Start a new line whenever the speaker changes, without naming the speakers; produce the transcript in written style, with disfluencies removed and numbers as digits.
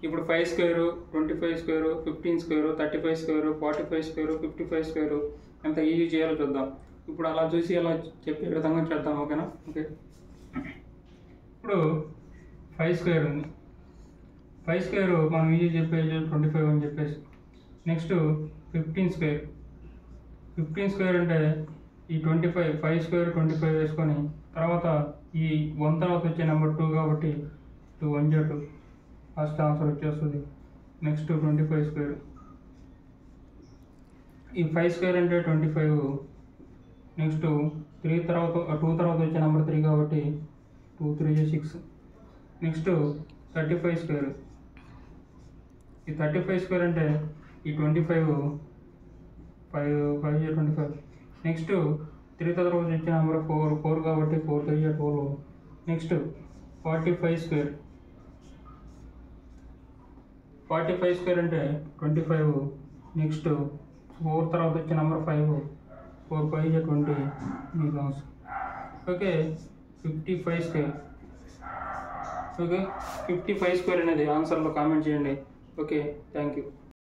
ఇప్పుడు 5 square, 25 square, 15 square, 35 square, 45 square, 55 square ఎంత easy చేయాలో చూద్దాం. ఇప్పుడు అలా చూసి అలా చెప్పే విధంగా చేద్దాం. ఓకేనా? ఓకే. ఇప్పుడు 5 స్క్వేర్ ఉంది. 5 స్క్వేర్ మనం ఈజీ చెప్పేసి 25 అని చెప్పేసి. Next 15 square. 15 స్క్వేర్ అంటే ఈ 25, 5 స్క్వేర్ 25 వేసుకొని తర్వాత ఈ 1 తర్వాత వచ్చే నెంబర్ 2 కాబట్టి 2 1 2 ఫస్ట్ ఆన్సర్ వచ్చేస్తుంది. Next 25 square. ఈ 5 స్క్వేర్ అంటే 25. నెక్స్ట్ 2 తర్వాత వచ్చే నెంబర్ 3 కాబట్టి 2 3 6. Next 35 square. ఈ 35 స్క్వేర్ అంటే ఈ 25 5 25. నెక్స్ట్ 3 తర్వాత వచ్చే నెంబర్ 4 కాబట్టి 4 3 12. Next 45 square. 45 స్క్వేర్ అంటే 25. నెక్స్ట్ 4 తర్వాత వచ్చే నెంబర్ 5, 4 5 20 మీకు answer. Okay. 55 square. Okay, 55 square అనేది ఆన్సర్లో కామెంట్ చేయండి. Okay, thank you.